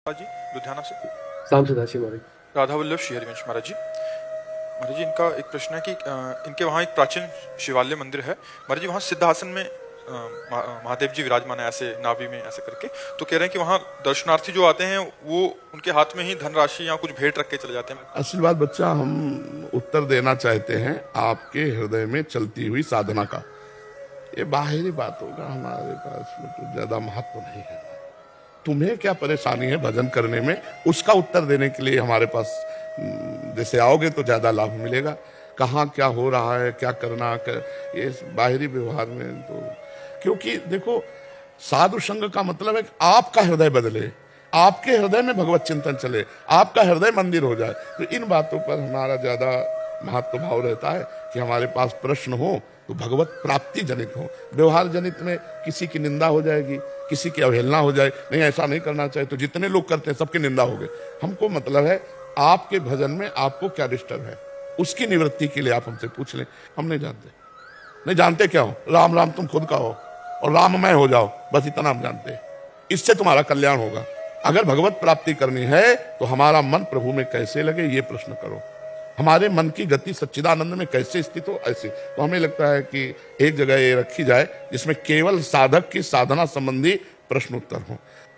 जी लुधियाना से शाम सदाशिव महाराज। राधा वल्लभ श्री हरिवंश महाराज जी। महाराज जी, इनका एक प्रश्न है कि इनके वहाँ एक प्राचीन शिवालय मंदिर है महाराज जी, वहाँ सिद्धासन में महादेव जी विराजमान है, ऐसे नाभि में ऐसे करके। तो कह रहे हैं कि वहाँ दर्शनार्थी जो आते हैं वो उनके हाथ में ही धनराशि या कुछ भेंट रख के चले जाते हैं। आशीर्वाद बच्चा, हम उत्तर देना चाहते हैं आपके हृदय में चलती हुई साधना का। ये बाहरी बातों का हमारे पास तो ज्यादा महत्व नहीं है। तुम्हें क्या परेशानी है भजन करने में, उसका उत्तर देने के लिए हमारे पास जैसे आओगे तो ज्यादा लाभ मिलेगा। कहाँ क्या हो रहा है, क्या करना ये बाहरी व्यवहार में तो, क्योंकि देखो साधु संग का मतलब है कि आपका हृदय बदले, आपके हृदय में भगवत चिंतन चले, आपका हृदय मंदिर हो जाए। तो इन बातों पर हमारा ज्यादा महत्व भाव रहता है कि हमारे पास प्रश्न हो तो भगवत प्राप्ति जनित हो। व्यवहार जनित में किसी की निंदा हो जाएगी, किसी की अवहेलना हो जाए, नहीं ऐसा नहीं करना चाहिए, तो जितने लोग करते हैं सबकी निंदा हो गई। हमको मतलब है आपके भजन में आपको क्या डिस्टर्ब है, उसकी निवृत्ति के लिए आप हमसे पूछ लें। हम नहीं जानते, नहीं जानते क्या हो, राम राम तुम खुद का हो और राममय हो जाओ, बस इतना हम जानते हैं। इससे तुम्हारा कल्याण होगा। अगर भगवत प्राप्ति करनी है तो हमारा मन प्रभु में कैसे लगे ये प्रश्न करो, हमारे मन की गति सच्चिदानंद में कैसे स्थित हो ऐसे। तो हमें लगता है कि एक जगह ये रखी जाए जिसमें केवल साधक की साधना संबंधी प्रश्न उत्तर हो।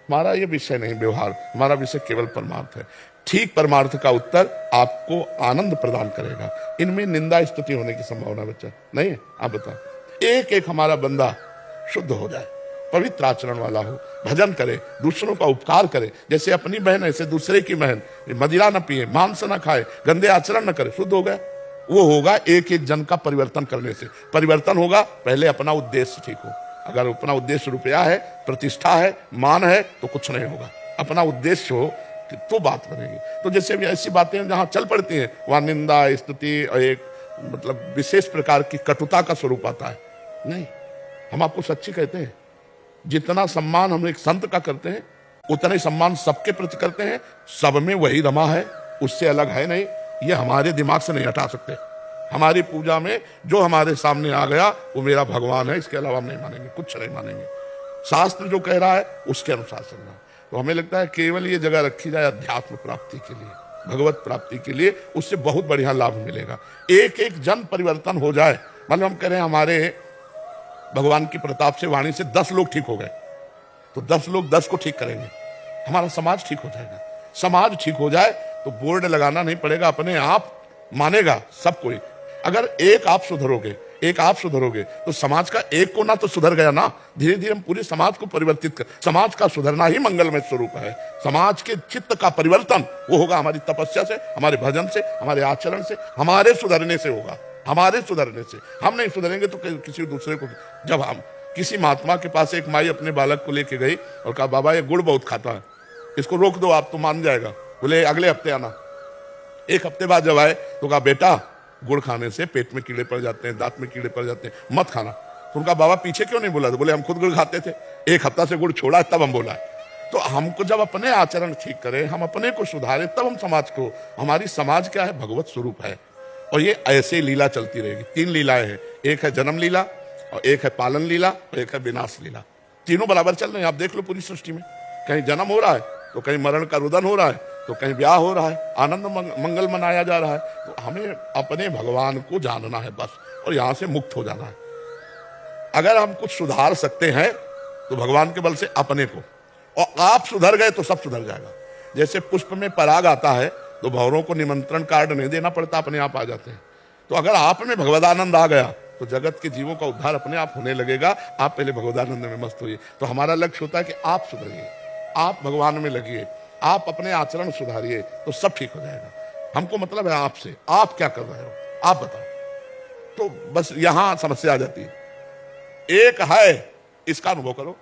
हमारा ये विषय नहीं व्यवहार, हमारा विषय केवल परमार्थ है। ठीक परमार्थ का उत्तर आपको आनंद प्रदान करेगा। इनमें निंदा स्तुति होने की संभावना बच्चा नहीं है। आप बताओ, एक एक हमारा बंदा शुद्ध हो जाए, पवित्र आचरण वाला हो, भजन करे, दूसरों का उपकार करे, जैसे अपनी बहन ऐसे दूसरे की बहन, मदिरा न पिए, मांस न खाए, गंदे आचरण न करे, शुद्ध हो गया। वो होगा एक एक जन का परिवर्तन करने से। परिवर्तन होगा पहले अपना उद्देश्य ठीक हो। अगर अपना उद्देश्य रुपया है, प्रतिष्ठा है, मान है, तो कुछ नहीं होगा। अपना उद्देश्य हो तो बात बनेगी। तो जैसे भी ऐसी बातें जहां चल पड़ती हैं वहां निंदा स्तुति और एक मतलब विशेष प्रकार की कटुता का स्वरूप आता है। नहीं, हम आपको सच्ची कहते हैं, जितना सम्मान हम एक संत का करते हैं उतना ही सम्मान सबके प्रति करते हैं। सब में वही रमा है, उससे अलग है नहीं। ये हमारे दिमाग से नहीं हटा सकते। हमारी पूजा में जो हमारे सामने आ गया वो मेरा भगवान है, इसके अलावा हम नहीं मानेंगे, कुछ नहीं मानेंगे। शास्त्र जो कह रहा है उसके अनुसार चलना। तो हमें लगता है केवल ये जगह रखी जाए अध्यात्म प्राप्ति के लिए, भगवत प्राप्ति के लिए, उससे बहुत बढ़िया लाभ मिलेगा। एक एक जन परिवर्तन हो जाए। मतलब हम कह रहे हैं हमारे भगवान की प्रताप से वाणी से 10 लोग ठीक हो गए तो 10 लोग 10 को ठीक करेंगे, हमारा समाज ठीक हो जाएगा। समाज ठीक हो जाए तो बोर्ड लगाना नहीं पड़ेगा, अपने आप मानेगा सब कोई। अगर एक आप सुधरोगे तो समाज का एक कोना तो सुधर गया ना। धीरे धीरे हम पूरे समाज को परिवर्तित कर, समाज का सुधरना ही मंगलमय स्वरूप है। समाज के चित्त का परिवर्तन वो होगा हमारी तपस्या से, हमारे भजन से, हमारे आचरण से, हमारे सुधरने से होगा। हमारे सुधरने से हम नहीं सुधरेंगे तो किसी दूसरे को। जब हम किसी महात्मा के पास एक माई अपने बालक को लेके गई और कहा बाबा ये गुड़ बहुत खाता है, इसको रोक दो आप तो मान जाएगा। बोले अगले हफ्ते आना। एक हफ्ते बाद जब आए तो कहा बेटा गुड़ खाने से पेट में कीड़े पड़ जाते हैं, दांत में कीड़े पड़ जाते हैं, मत खाना। तो उनका बाबा पीछे क्यों नहीं बोला? तो बोले हम खुद गुड़ खाते थे, एक हफ्ता से गुड़ छोड़ा तब हम बोला। तो हमको जब अपने आचरण ठीक करें, हम अपने को सुधारें, तब हम समाज को, हमारी समाज क्या है, भगवत स्वरूप है। और ये ऐसे लीला चलती रहेगी। 3 लीलाएं हैं, एक है जन्म लीला और एक है पालन लीला और एक है विनाश लीला। तीनों बराबर चल रहे हैं। आप देख लो पूरी सृष्टि में, कहीं जन्म हो रहा है तो कहीं मरण का रुदन हो रहा है, तो कहीं ब्याह हो रहा है, आनंद मंगल मनाया जा रहा है। तो हमें अपने भगवान को जानना है बस, और यहां से मुक्त हो जाना है। अगर हम कुछ सुधार सकते हैं तो भगवान के बल से अपने को, और आप सुधर गए तो सब सुधर जाएगा। जैसे पुष्प में पराग आता है तो भंवरों को निमंत्रण कार्ड नहीं देना पड़ता, अपने आप आ जाते हैं। तो अगर आप में भगवदानंद आ गया तो जगत के जीवों का उद्धार अपने आप होने लगेगा। आप पहले भगवदानंद में मस्त होइए। तो हमारा लक्ष्य होता है कि आप सुधरिए, आप भगवान में लगिए, आप अपने आचरण सुधारिए, तो सब ठीक हो जाएगा। हमको मतलब है आपसे, आप क्या कर रहे हो आप बताओ। तो बस यहां समस्या आ जाती है। एक है इसका अनुभव करो,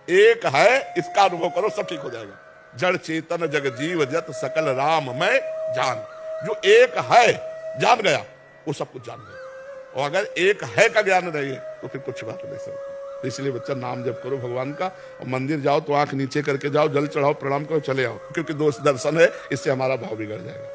एक है इसका अनुभव करो, सब ठीक हो जाएगा। जड़ चेतन जग जीव जत सकल राम मैं जान। जो एक है जान गया वो सब कुछ जान गया। और अगर एक है का ज्ञान रहिए तो फिर कुछ बात नहीं सकती। तो इसलिए बच्चा नाम जप करो भगवान का, और मंदिर जाओ तो आंख नीचे करके जाओ, जल चढ़ाओ, प्रणाम करो, चले आओ, क्योंकि दोस्त दर्शन है, इससे हमारा भाव बिगड़ जाएगा।